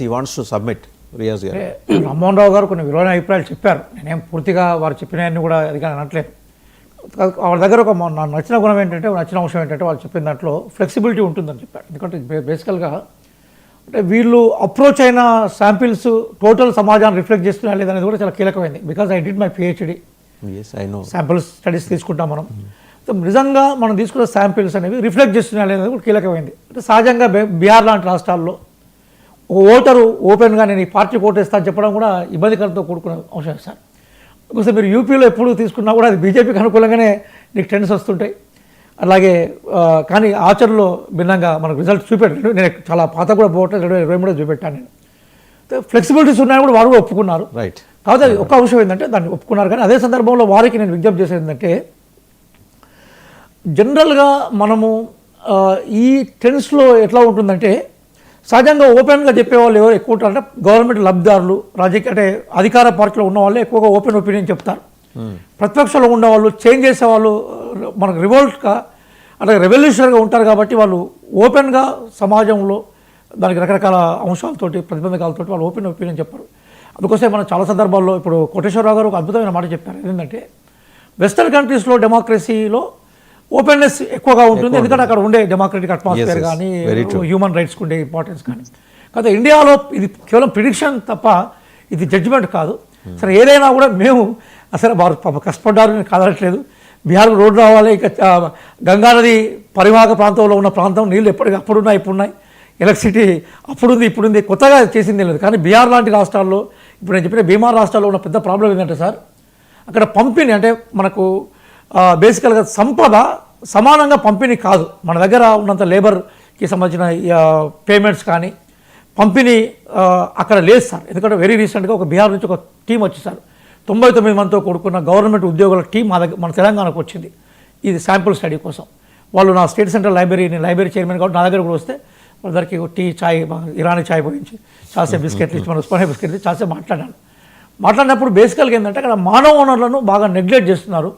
he wants to submit. Riyaz గారు, రామ్మోహన్ రావు గారు కొన్ని విలువైన అభిప్రాయాలు చెప్పారు. నేనేం పూర్తిగా వారు చెప్పినవన్నీ కూడా అది కానీ అనట్లేదు. వాళ్ళ దగ్గర ఒక నాకు నచ్చిన గుణం ఏంటంటే, నచ్చిన అంశం ఏంటంటే, వాళ్ళు చెప్పిన దాంట్లో ఫ్లెక్సిబిలిటీ ఉంటుందని చెప్పారు. ఎందుకంటే బేసికల్గా అంటే వీళ్ళు అప్రోచ్ అయిన శాంపిల్స్ టోటల్ సమాజాన్ని రిఫ్లెక్ట్ చేస్తున్నా లేదనేది కూడా చాలా కీలకమైంది. Because I did my PhD, samples studies తీసుకుంటాం మనం. నిజంగా మనం తీసుకున్న శాంపిల్స్ అనేవి రిఫ్లెక్ట్ చేస్తున్నా లేదనేది కూడా కీలకమైంది. అంటే సహజంగా బీహార్ లాంటి రాష్ట్రాల్లో ఓటరు ఓపెన్గా నేను ఈ పార్టీకి ఓటేస్తాను చెప్పడం కూడా ఇబ్బందికరంతో కూడుకున్న అంశం సార్. ఒకసారి మీరు యూపీలో ఎప్పుడు తీసుకున్నా కూడా అది బీజేపీకి అనుకూలంగానే నీకు ట్రెండ్స్ వస్తుంటాయి. అలాగే కానీ ఆచరణలో భిన్నంగా మనకు రిజల్ట్ చూపెట్టాను. నేను చాలా పాత కూడా పోవట్లేదు, 2023 చూపెట్టాను నేను. ఫ్లెక్సిబిలిటీస్ ఉన్నాయని కూడా వారు కూడా ఒప్పుకున్నారు. రైట్. కాకపోతే ఒక అంశం ఏంటంటే దాన్ని ఒప్పుకున్నారు. కానీ అదే సందర్భంలో వారికి నేను విజ్ఞప్తి చేసేది ఏంటంటే, జనరల్గా మనము ఈ ట్రెండ్స్లో ఎట్లా ఉంటుందంటే, సహజంగా ఓపెన్గా చెప్పేవాళ్ళు ఎవరు ఎక్కువ ఉంటారంటే గవర్నమెంట్ లబ్ధిదారులు, రాజకీయ అంటే అధికార పార్టీలో ఉన్న వాళ్ళే ఎక్కువగా ఓపెన్ ఒపీనియన్ చెప్తారు. ప్రతిపక్షంలో ఉండేవాళ్ళు, చేంజ్ చేసేవాళ్ళు, మనకు రివోల్ట్గా అంటే రెవల్యూషనరీగా ఉంటారు. కాబట్టి వాళ్ళు ఓపెన్గా సమాజంలో దానికి రకరకాల అంశాలతోటి ప్రతిబంధకాలతోటి వాళ్ళు ఓపెన్ ఒపీనియన్ చెప్పారు. అందుకోసం మనం చాలా సందర్భాల్లో ఇప్పుడు కోటేశ్వరరావు గారు ఒక అద్భుతమైన మాట చెప్పారు. ఏంటంటే వెస్టర్న్ కంట్రీస్లో డెమోక్రసీలో ఓపెన్నెస్ ఎక్కువగా ఉంటుంది, ఎందుకంటే అక్కడ ఉండే డెమోక్రటిక్ అట్మాస్ఫియర్ కానీ హ్యూమన్ రైట్స్కి ఉండే ఇంపార్టెన్స్ కానీ. కాకపోతే ఇండియాలో ఇది కేవలం ప్రిడిక్షన్ తప్ప ఇది జడ్జిమెంట్ కాదు. సరే ఏదైనా కూడా మేము అసలు వారు కష్టపడ్డారు, నేను కాదనట్లేదు. బీహార్కు రోడ్డు రావాలి, ఇక గంగానది పరివాహక ప్రాంతంలో ఉన్న ప్రాంతం నీళ్ళు ఎప్పటికీ అప్పుడున్నాయి, ఇప్పుడున్నాయి. ఎలక్ట్రిసిటీ అప్పుడుంది, ఇప్పుడుంది, కొత్తగా చేసింది లేదు. కానీ బీహార్ లాంటి రాష్ట్రాల్లో, ఇప్పుడు నేను చెప్పిన బీహార్ రాష్ట్రాల్లో ఉన్న పెద్ద ప్రాబ్లం ఏంటంటే సార్, అక్కడ పంపిణీ అంటే మనకు బేసికల్గా సంపద సమానంగా పంపిణీ కాదు. మన దగ్గర ఉన్నంత లేబర్కి సంబంధించిన పేమెంట్స్ కానీ పంపిణీ అక్కడ లేదు సార్. ఎందుకంటే వెరీ రీసెంట్గా ఒక బీహార్ నుంచి ఒక టీం వచ్చి సార్ 99 మందితో కూడుకున్న గవర్నమెంట్ ఉద్యోగుల టీం మన తెలంగాణకు వచ్చింది ఇది శాంపుల్ స్టడీ కోసం. వాళ్ళు నా స్టేట్ సెంట్రల్ లైబ్రరీ, నేను లైబ్రరీ చైర్మన్ కాబట్టి నా దగ్గర కూడా వస్తే వాళ్ళందరికీ టీ, చాయ్, ఇరానీ చాయ్ పోయించి చాసే బిస్కెట్లు ఇచ్చి, మన ఉస్మానియా బిస్కెట్లు ఇచ్చి చాసే మాట్లాడినప్పుడు బేసికల్గా ఏంటంటే అక్కడ మానవ వనరులను బాగా నెగ్లెక్ట్ చేస్తున్నారు.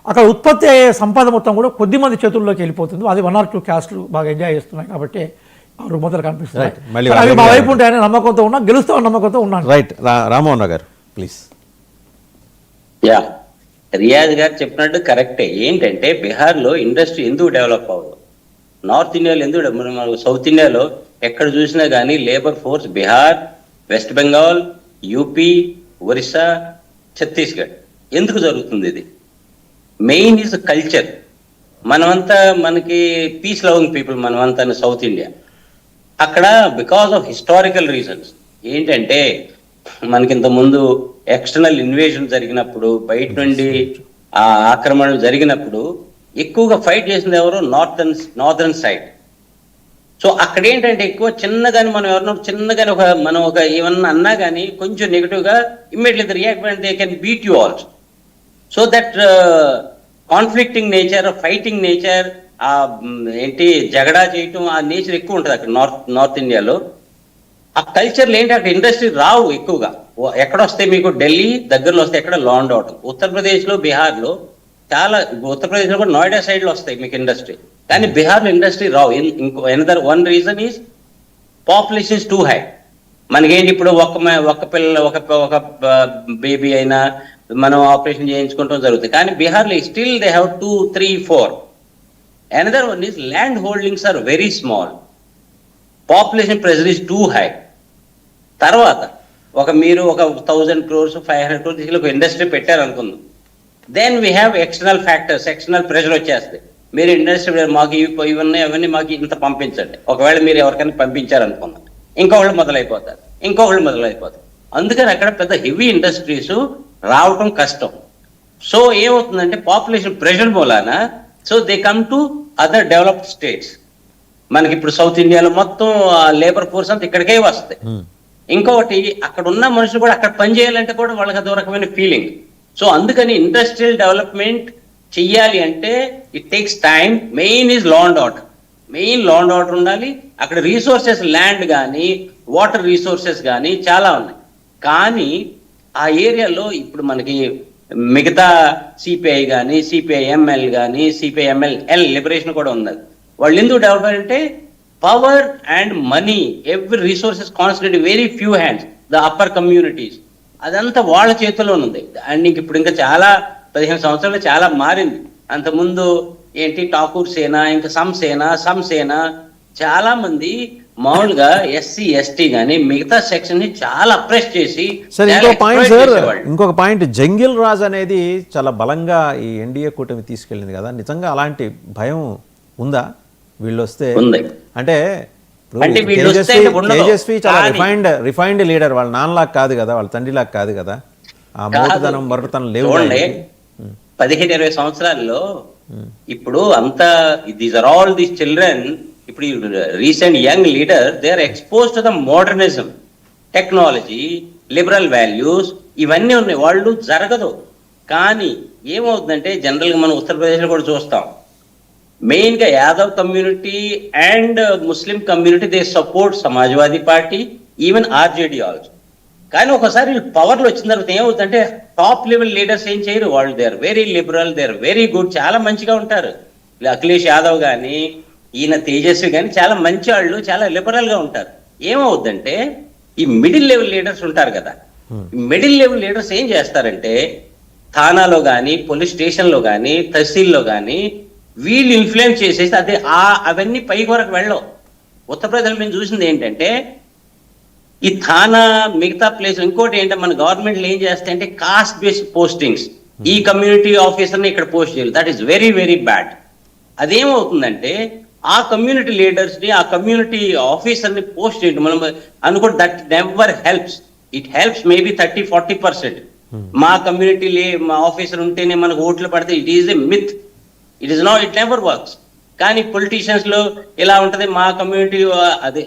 అక్కడ ఉత్పత్తి అయ్యే సంపద మొత్తం కూడా కొద్ది మంది చేతుల్లోకి వెళ్ళిపోతుంది. అది 1 or 2 క్యాస్ట్లు బాగా ఎంజాయ్ చేస్తున్నాయి కాబట్టి ఆ రుమతలు కనిపిస్తున్నాయి. అవి మా వైపు ఉంటాయని నమ్మకంతో ఉన్నా, గెలుస్తామని నమ్మకంతో ఉన్నాను. రైట్. రామ్మోహన్ రావు గారు ప్లీజ్. యా, రియాజ్ గారు చెప్పినట్టు కరెక్టే. ఏంటంటే బీహార్లో ఇండస్ట్రీ ఎందుకు డెవలప్ అవ్వదు, నార్త్ ఇండియాలో ఎందుకు, సౌత్ ఇండియాలో ఎక్కడ చూసినా కానీ labour force Bihar, west Bengal, UP, Orissa, Chhattisgarh. ఎందుకు జరుగుతుంది ఇది? Main is culture. మనమంతా మనకి పీస్ లవింగ్ పీపుల్ మనమంతా సౌత్ ఇండియా. అక్కడ బికాస్ ఆఫ్ హిస్టారికల్ రీజన్స్ ఏంటంటే, మనకి ఇంతకుముందు ఎక్స్టర్నల్ ఇన్వేజన్ జరిగినప్పుడు, బయట నుండి ఆ ఆక్రమణలు జరిగినప్పుడు ఎక్కువగా ఫైట్ చేసింది ఎవరు? Northern side. సో అక్కడ ఏంటంటే ఎక్కువ చిన్నగాని మనం ఎవరినో చిన్నగాని మనం ఏమన్నా అన్నా కానీ కొంచెం నెగిటివ్గా immediately react and they can beat you also. So that conflicting nature, fighting nature, ఏంటి జగడా చేయటం, ఆ నేచర్ ఎక్కువ ఉంటుంది అక్కడ నార్త్ ఇండియాలో. ఆ కల్చర్లు ఏంటి, అక్కడ ఇండస్ట్రీ రావు ఎక్కువగా. ఎక్కడ వస్తాయి మీకు? ఢిల్లీ దగ్గరలో వస్తాయి, ఎక్కడ లాండ్ అవటం. ఉత్తరప్రదేశ్లో, బీహార్లో చాలా, ఉత్తరప్రదేశ్లో కూడా నోయిడా సైడ్లో వస్తాయి మీకు ఇండస్ట్రీ, కానీ బీహార్లో ఇండస్ట్రీ రావు. ఇంకో another one reason is population is two high. మనకేంటి ఇప్పుడు ఒక పిల్ల ఒక బేబీ అయినా మనం ఆపరేషన్ చేయించుకుంటాం జరుగుతుంది. కానీ బీహార్లో still they have 2, 3, 4. Another one is land holdings are very small, population pressure is too high. తర్వాత మీరు ఒక 1000 crores 500 crores ఒక ఇండస్ట్రీ పెట్టారనుకుందాం. Then we have external factors, external pressure వచ్చేస్తాయి. మీరు ఇండస్ట్రీ మాకు ఇవన్నీ అవన్నీ మాకు ఇంత పంపించండి. ఒకవేళ మీరు ఎవరికైనా పంపించారనుకుందాం, ఇంకొకళ్ళు మొదలైపోతారు. అందుకని అక్కడ పెద్ద హెవీ ఇండస్ట్రీస్ రావటం కష్టం. సో ఏమవుతుందంటే పాపులేషన్ ప్రెషర్ మూలాన so they come to other developed states. మనకి ఇప్పుడు సౌత్ ఇండియాలో మొత్తం లేబర్ ఫోర్స్ అంతా ఇక్కడికే వస్తాయి. ఇంకొకటి అక్కడ ఉన్న మనుషులు కూడా అక్కడ పని చేయాలంటే కూడా వాళ్ళకి అదో రకమైన ఫీలింగ్. సో అందుకని ఇండస్ట్రియల్ డెవలప్మెంట్ చెయ్యాలి అంటే it takes time. Main is law and order ఉండాలి. అక్కడ రీసోర్సెస్, ల్యాండ్ కానీ వాటర్ రీసోర్సెస్ కానీ చాలా ఉన్నాయి. కానీ ఆ ఏరియాలో ఇప్పుడు మనకి మిగతా సిపిఐ కానీ, సిపిఐఎంఎల్ కానీ, సిపిఐఎంఎల్ లిబరేషన్ కూడా ఉన్నది. వాళ్ళు ఎందుకు డెవలప్ అంటే power and money, every resources concentrate very few hands, the upper communities, అదంతా వాళ్ళ చేతిలో ఉంది. అండ్ ఇంక ఇప్పుడు ఇంకా చాలా 15 సంవత్సరాలు చాలా మారింది. అంతకుముందు ఏంటి ఠాకూర్ సేన, ఇంకా సమ్ సేన చాలా మంది మామూలుగా ఎస్సీ ఎస్టీ గానీ మిగతా సెక్షన్ ని చాలా అప్రెస్ చేసి సార్ చాలా ఇంకొక పాయింట్ జంగిల్ రాజ్ అనేది చాలా బలంగా ఈ ఎన్డీఏ కూటమి తీసుకెళ్ళింది కదా, నిజంగా అలాంటి భయం ఉందా వీళ్ళు వస్తే? ఉంది. అంటే ఇప్పుడు అంటే వీళ్ళు వస్తే ఉండదు. తేజస్వి చాలా కానీ- రిఫైన్డ్ లీడర్, వాళ్ళ నాన్నలాగా కాదు కదా, వాళ్ళ తండ్రిలాగా కాదు కదా, ఆ మోటుతనం మరొకతనం లేవు. చూడండి 15-20 సంవత్సరాల్లో ఇప్పుడు అంతా these are all these children, ఇప్పుడు recent young leader they are expose to the modernism, technology, liberal values ఇవన్నీ ఉన్నాయి. వాళ్ళు జరగదు. కానీ ఏమవుతుందంటే జనరల్ గా మనం ఉత్తరప్రదేశ్లో కూడా చూస్తాం, మెయిన్ గా Yadav community and Muslim community they support Samajwadi party, even RJD also. కానీ ఒకసారి పవర్లో వచ్చిన తర్వాత ఏమవుతుందంటే టాప్ లెవెల్ లీడర్స్ ఏం చేయరు, వాళ్ళు they are very liberal, they are very good, చాలా మంచిగా ఉంటారు. అఖిలేష్ యాదవ్ కానీ ఈయన తేజస్వి కానీ చాలా మంచి వాళ్ళు, చాలా లిబరల్ గా ఉంటారు. ఏమవుద్దంటే ఈ మిడిల్ లెవెల్ లీడర్స్ ఉంటారు కదా, మిడిల్ లెవెల్ లీడర్స్ ఏం చేస్తారంటే థానాలో కానీ పోలీస్ స్టేషన్లో కానీ తహసీల్లో కానీ వీళ్ళు ఇన్ఫ్లుయెన్స్ చేసేసి అదే అవన్నీ పైకి వరకు వెళ్ళవు. ఉత్తరప్రదేశ్ మేము చూసింది ఏంటంటే ఈ థానా మిగతా ప్లేస్, ఇంకోటి ఏంటంటే మన గవర్నమెంట్లు ఏం చేస్తాయంటే కాస్ట్ బేస్డ్ పోస్టింగ్స్, ఈ కమ్యూనిటీ ఆఫీసర్ని ఇక్కడ పోస్ట్ చేయాలి, that is very very bad. అదేమవుతుందంటే ఆ కమ్యూనిటీ లీడర్స్ ని, ఆ కమ్యూనిటీ ఆఫీసర్ ని పోస్ట్ చేయడం మనం అనుకో, that never helps. It helps maybe 30-40%. మా కమ్యూనిటీ మా ఆఫీసర్ ఉంటేనే మనకు ఓట్లు పడితే it is a myth, it is not, it never works. కానీ పొలిటీషియన్స్ లో ఇలా ఉంటది, మా కమ్యూనిటీ అదే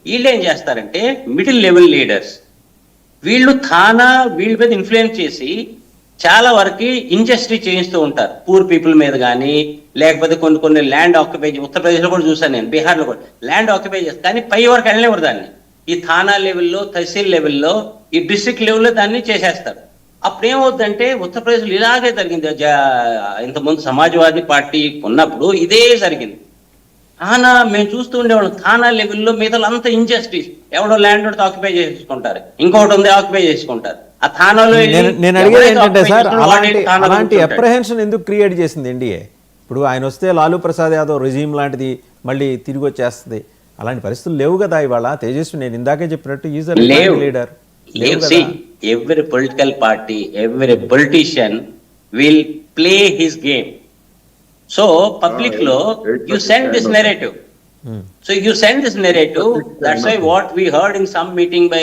వీళ్ళు ఏం చేస్తారంటే మిడిల్ లెవెల్ లీడర్స్ వీళ్ళు థానా వీళ్ళ మీద ఇన్ఫ్లుయెన్స్ చేసి చాలా వరకు ఇంజస్టిస్ చేయిస్తూ ఉంటారు పూర్ పీపుల్ మీద కానీ, లేకపోతే కొన్ని ల్యాండ్ ఆక్యుపై, ఉత్తరప్రదేశ్లో కూడా చూసాను నేను, బీహార్లో కూడా ల్యాండ్ ఆక్యుపై చేస్తారు. కానీ పై వరకు వెళ్ళలేవారు దాన్ని. ఈ థానా లెవెల్లో, తహసీల్ లెవెల్లో, ఈ డిస్ట్రిక్ట్ లెవెల్లో దాన్ని చేసేస్తారు. అప్పుడు ఏమవుతుందంటే ఉత్తరప్రదేశ్లో ఇలాగే జరిగింది. ఇంతకుముందు సమాజ్వాదీ పార్టీ ఉన్నప్పుడు ఇదే జరిగింది. థానా మేము చూస్తూ ఉండేవాళ్ళం, థానా లెవెల్లో మిగతా అంతా ఇంజస్టిస్, ఎవడో ల్యాండ్ ఆక్యుపై చేసుకుంటారు, ఇంకొకటి ఉంది ఆక్యుపై చేసుకుంటారు. ఆ థానాలో నేను అడిగేది ఏంటంటే సార్, అలాంటి అప్రహెన్షన్ ఎందుకు క్రియేట్ చేసింది ఎన్డీఏ? ఇప్పుడు ఆయన వస్తే లాలూ ప్రసాద్ యాదవ్ రెజీమ్ లాంటిది మళ్ళీ తిరిగి వచ్చేస్తుంది, అలాంటి పరిస్థితులు లేవు కదా ఇవాళ. తేజస్వి నేను ఇందాకే చెప్పినట్టు is a leader. Every political party, every politician will play his game. So public law, you send this narrative. So you send this narrative. That's why what we heard in some meeting by